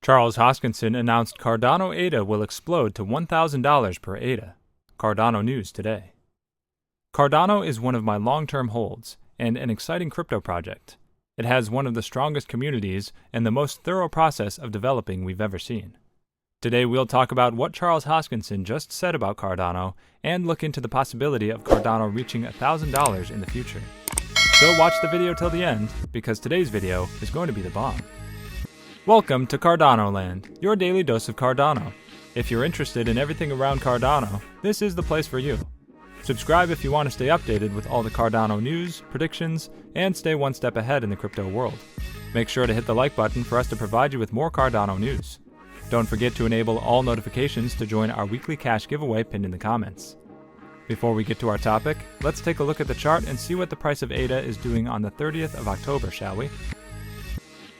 Charles Hoskinson announced Cardano ADA will explode to $1,000 per ADA. Cardano News today. Cardano is one of my long-term holds and an exciting crypto project. It has one of the strongest communities and the most thorough process of developing we've ever seen. Today we'll talk about what Charles Hoskinson just said about Cardano and look into the possibility of Cardano reaching $1,000 in the future. So watch the video till the end, because today's video is going to be the bomb. Welcome to Cardano Land, your daily dose of Cardano. If you're interested in everything around Cardano, this is the place for you. Subscribe if you want to stay updated with all the Cardano news, predictions, and stay one step ahead in the crypto world. Make sure to hit the like button for us to provide you with more Cardano news. Don't forget to enable all notifications to join our weekly cash giveaway pinned in the comments. Before we get to our topic, let's take a look at the chart and see what the price of ADA is doing on the 30th of October, shall we?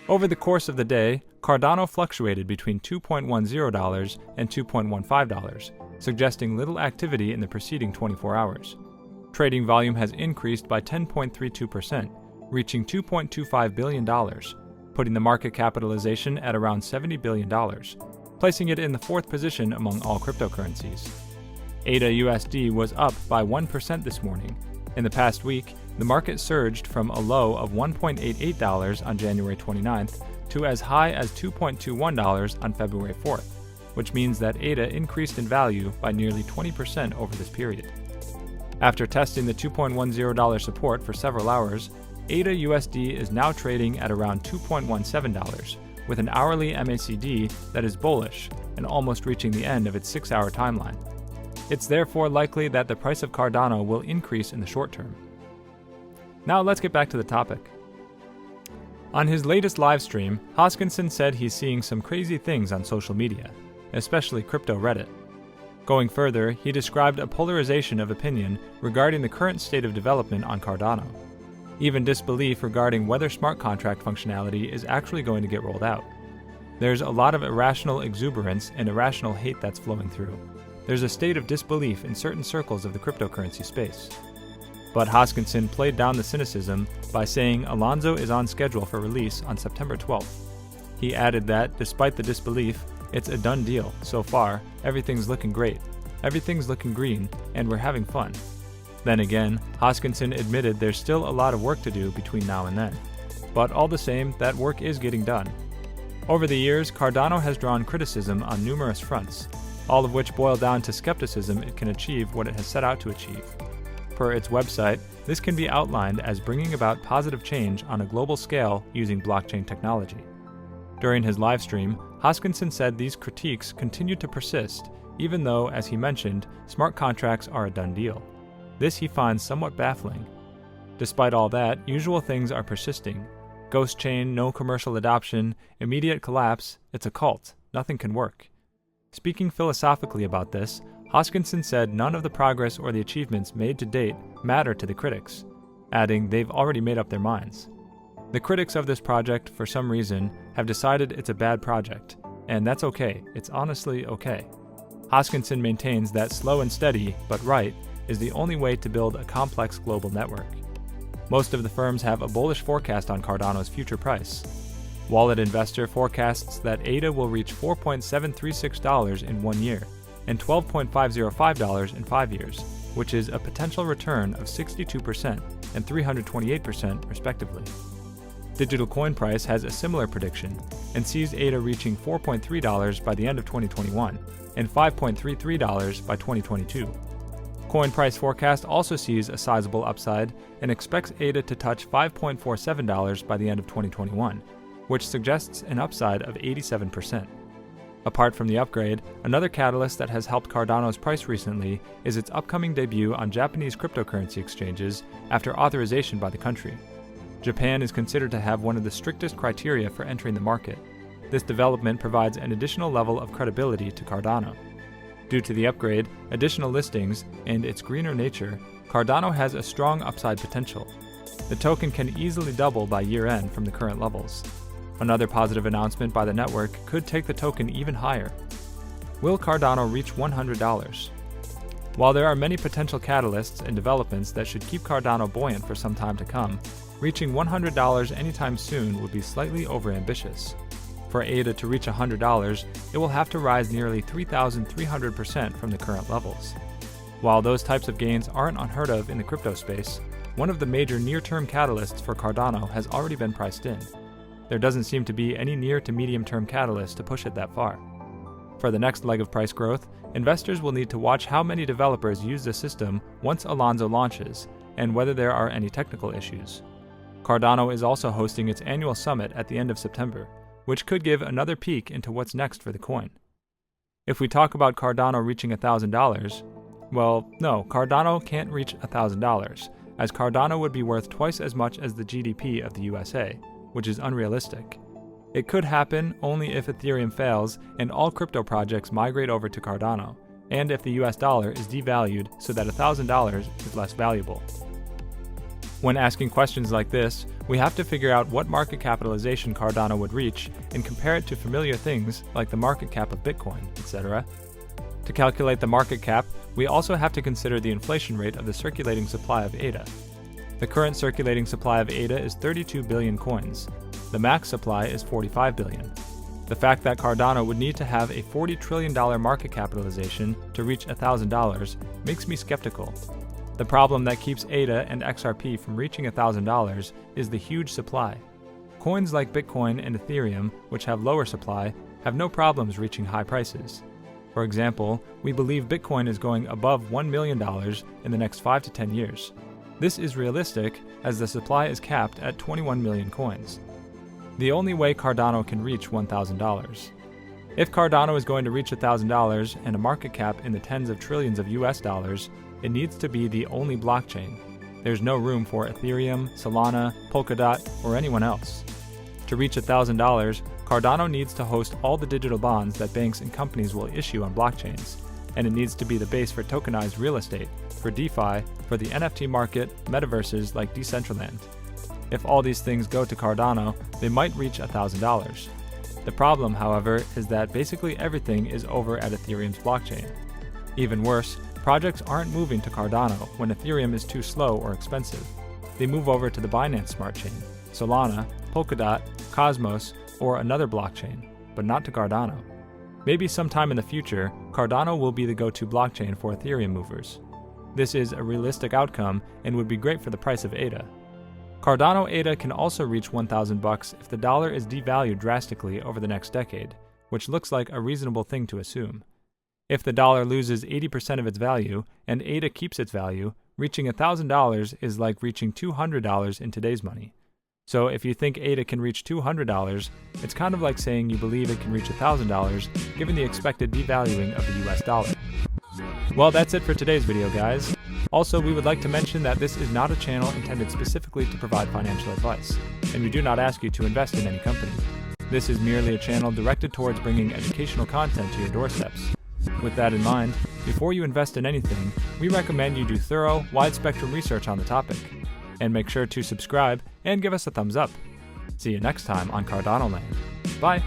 Over the course of the day, Cardano fluctuated between $2.10 and $2.15, suggesting little activity in the preceding 24 hours. Trading volume has increased by 10.32%, reaching $2.25 billion, putting the market capitalization at around $70 billion, placing it in the fourth position among all cryptocurrencies. ADA USD was up by 1% this morning. In the past week, the market surged from a low of $1.88 on January 29th to as high as $2.21 on February 4th, which means that ADA increased in value by nearly 20% over this period. After testing the $2.10 support for several hours, ADA USD is now trading at around $2.17, with an hourly MACD that is bullish and almost reaching the end of its 6-hour timeline. It's therefore likely that the price of Cardano will increase in the short term. Now let's get back to the topic. On his latest live stream, Hoskinson said he's seeing some crazy things on social media, especially crypto Reddit. Going further, he described a polarization of opinion regarding the current state of development on Cardano. Even disbelief regarding whether smart contract functionality is actually going to get rolled out. There's a lot of irrational exuberance and irrational hate that's flowing through. There's a state of disbelief in certain circles of the cryptocurrency space. But Hoskinson played down the cynicism by saying Alonzo is on schedule for release on September 12th. He added that, despite the disbelief, it's a done deal. So far, everything's looking great, everything's looking green, and we're having fun. Then again, Hoskinson admitted there's still a lot of work to do between now and then. But all the same, that work is getting done. Over the years, Cardano has drawn criticism on numerous fronts, all of which boil down to skepticism it can achieve what it has set out to achieve. Per its website, this can be outlined as bringing about positive change on a global scale using blockchain technology. During his live stream, Hoskinson said these critiques continue to persist, even though, as he mentioned, smart contracts are a done deal. This he finds somewhat baffling. Despite all that, usual things are persisting. Ghost chain, no commercial adoption, immediate collapse, it's a cult, nothing can work. Speaking philosophically about this, Hoskinson said none of the progress or the achievements made to date matter to the critics, adding they've already made up their minds. The critics of this project, for some reason, have decided it's a bad project, and that's okay, it's honestly okay. Hoskinson maintains that slow and steady, but right, is the only way to build a complex global network. Most of the firms have a bullish forecast on Cardano's future price. Wallet Investor forecasts that ADA will reach $4.736 in 1 year, and $12.505 in 5 years, which is a potential return of 62% and 328% respectively. Digital Coin Price has a similar prediction and sees ADA reaching $4.3 by the end of 2021 and $5.33 by 2022. Coin Price Forecast also sees a sizable upside and expects ADA to touch $5.47 by the end of 2021, which suggests an upside of 87%. Apart from the upgrade, another catalyst that has helped Cardano's price recently is its upcoming debut on Japanese cryptocurrency exchanges after authorization by the country. Japan is considered to have one of the strictest criteria for entering the market. This development provides an additional level of credibility to Cardano. Due to the upgrade, additional listings, and its greener nature, Cardano has a strong upside potential. The token can easily double by year-end from the current levels. Another positive announcement by the network could take the token even higher. Will Cardano reach $100? While there are many potential catalysts and developments that should keep Cardano buoyant for some time to come, reaching $100 anytime soon would be slightly overambitious. For ADA to reach $100, it will have to rise nearly 3,300% from the current levels. While those types of gains aren't unheard of in the crypto space, one of the major near-term catalysts for Cardano has already been priced in. There doesn't seem to be any near to medium-term catalyst to push it that far. For the next leg of price growth, investors will need to watch how many developers use the system once Alonzo launches, and whether there are any technical issues. Cardano is also hosting its annual summit at the end of September, which could give another peek into what's next for the coin. If we talk about Cardano reaching $1,000, well, no, Cardano can't reach $1,000, as Cardano would be worth twice as much as the GDP of the USA, which is unrealistic. It could happen only if Ethereum fails and all crypto projects migrate over to Cardano, and if the US dollar is devalued so that $1,000 is less valuable. When asking questions like this, we have to figure out what market capitalization Cardano would reach and compare it to familiar things like the market cap of Bitcoin, etc. To calculate the market cap, we also have to consider the inflation rate of the circulating supply of ADA. The current circulating supply of ADA is 32 billion coins. The max supply is 45 billion. The fact that Cardano would need to have a $40 trillion market capitalization to reach $1,000 makes me skeptical. The problem that keeps ADA and XRP from reaching $1,000 is the huge supply. Coins like Bitcoin and Ethereum, which have lower supply, have no problems reaching high prices. For example, we believe Bitcoin is going above $1 million in the next 5 to 10 years. This is realistic as the supply is capped at 21 million coins. The only way Cardano can reach $1,000. If Cardano is going to reach $1,000 and a market cap in the tens of trillions of US dollars, it needs to be the only blockchain. There's no room for Ethereum, Solana, Polkadot, or anyone else. To reach $1,000, Cardano needs to host all the digital bonds that banks and companies will issue on blockchains, and it needs to be the base for tokenized real estate, for DeFi, for the NFT market, metaverses like Decentraland. If all these things go to Cardano, they might reach $1,000. The problem, however, is that basically everything is over at Ethereum's blockchain. Even worse, projects aren't moving to Cardano when Ethereum is too slow or expensive. They move over to the Binance Smart Chain, Solana, Polkadot, Cosmos, or another blockchain, but not to Cardano. Maybe sometime in the future, Cardano will be the go-to blockchain for Ethereum movers. This is a realistic outcome and would be great for the price of ADA. Cardano ADA can also reach $1,000 if the dollar is devalued drastically over the next decade, which looks like a reasonable thing to assume. If the dollar loses 80% of its value and ADA keeps its value, reaching $1,000 is like reaching $200 in today's money. So if you think ADA can reach $200, it's kind of like saying you believe it can reach $1,000 given the expected devaluing of the US dollar. Well, that's it for today's video, guys. Also, we would like to mention that this is not a channel intended specifically to provide financial advice, and we do not ask you to invest in any company. This is merely a channel directed towards bringing educational content to your doorsteps. With that in mind, before you invest in anything, we recommend you do thorough, wide-spectrum research on the topic. And make sure to subscribe and give us a thumbs up. See you next time on Cardano Land. Bye!